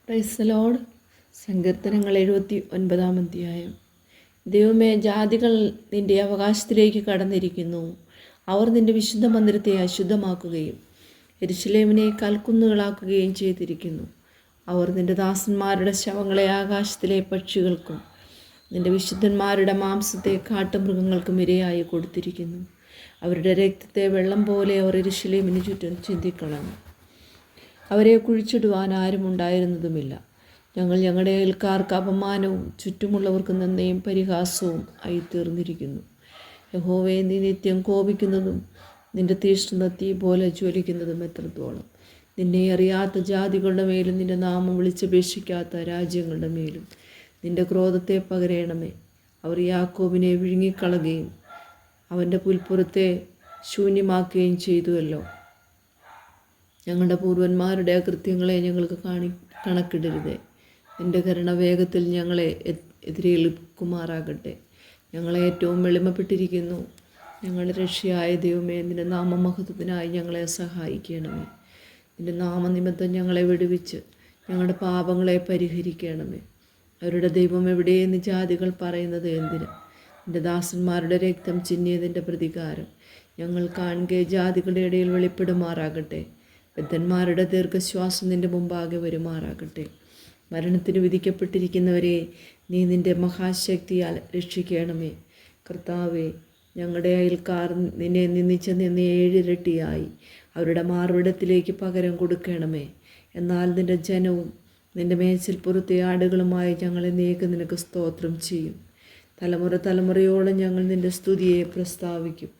Praise the Lord. സങ്കീർത്തനങ്ങൾ 79 അധ്യായം. ദൈവമേ, ജാതികൾ നിൻ്റെ അവകാശത്തിലേക്ക് കടന്നിരിക്കുന്നു. അവർ നിൻ്റെ വിശുദ്ധ മന്ദിരത്തെ അശുദ്ധമാക്കുകയും യെരൂശലേമിനെ കൽക്കുന്നുകളാക്കുകയും ചെയ്തിരിക്കുന്നു. അവർ നിൻ്റെ ദാസന്മാരുടെ ശവങ്ങളെ ആകാശത്തിലെ പക്ഷികൾക്കും നിൻ്റെ വിശുദ്ധന്മാരുടെ മാംസത്തെ കാട്ടുമൃഗങ്ങൾക്കും ഇരയായി കൊടുത്തിരിക്കുന്നു. അവരുടെ രക്തത്തെ വെള്ളം പോലെ അവർ യെരൂശലേമിന് ചുറ്റും ചിന്തിക്കളഞ്ഞു. അവരെ കുഴിച്ചിടുവാൻ ആരും ഉണ്ടായിരുന്നതുമില്ല. ഞങ്ങൾ ഞങ്ങളുടെ അയൽക്കാർക്ക് അപമാനവും ചുറ്റുമുള്ളവർക്ക് നിന്ദയും പരിഹാസവും ആയിത്തീർന്നിരിക്കുന്നു. യഹോവേ, നീ നിത്യം കോപിക്കുന്നതും നിൻ്റെ തീഷ്ണത തീ പോലെ ജ്വലിക്കുന്നതും എത്രത്തോളം! നിന്നെ അറിയാത്ത ജാതികളുടെ മേലും നിൻ്റെ നാമം വിളിച്ചപേക്ഷിക്കാത്ത രാജ്യങ്ങളുടെ മേലും നിൻ്റെ ക്രോധത്തെ പകരണമേ. അവർ യാക്കോബിനെ വിഴുങ്ങിക്കളയുകയും അവൻ്റെ പുൽപ്പുറത്തെ ശൂന്യമാക്കുകയും ചെയ്തുവല്ലോ. ഞങ്ങളുടെ പൂർവന്മാരുടെ അകൃത്യങ്ങളെ ഞങ്ങൾക്ക് കണക്കിടരുതേ. നിൻ്റെ കരുണ വേഗത്തിൽ ഞങ്ങളെ എതിരേൽക്കുമാറാകട്ടെ. ഞങ്ങളെ ഏറ്റവും എളിമപ്പെട്ടിരിക്കുന്നു. ഞങ്ങളുടെ രക്ഷയായ ദൈവമേ, നിൻ്റെ നാമമഹത്വത്തിനായി ഞങ്ങളെ സഹായിക്കണമേ. നിൻ്റെ നാമനിമിത്തം ഞങ്ങളെ വിടുവിച്ച് ഞങ്ങളുടെ പാപങ്ങളെ പരിഹരിക്കണമേ. അവരുടെ ദൈവം എവിടെയെന്ന് ജാതികൾ പറയുന്നത് എന്തിന്? നിൻ്റെ ദാസന്മാരുടെ രക്തം ചിന്നിയതിൻ്റെ പ്രതികാരം ഞങ്ങൾ കാണുകെ ജാതികളുടെ ഇടയിൽ വെളിപ്പെടുമാറാകട്ടെ. ബദ്ധന്മാരുടെ ദീർഘശ്വാസം നിൻ്റെ മുമ്പാകെ വരുമാറാകട്ടെ. മരണത്തിന് വിധിക്കപ്പെട്ടിരിക്കുന്നവരെ നീ നിൻ്റെ മഹാശക്തിയാൽ രക്ഷിക്കണമേ. കർത്താവേ, ഞങ്ങളുടെ അയൽക്കാർ നിന്നെ നിന്ദിച്ച നിന്ന് 7 ഇരട്ടിയായി അവരുടെ മാർവിടത്തിലേക്ക് പകരം കൊടുക്കണമേ. എന്നാൽ നിൻ്റെ ജനവും നിൻ്റെ മേച്ചിൽപ്പുറത്തെ ആടുകളുമായി ഞങ്ങളെ നിനക്ക് സ്തോത്രം ചെയ്യും. തലമുറ തലമുറയോളം ഞങ്ങൾ നിൻ്റെ സ്തുതിയെ പ്രസ്താവിക്കും.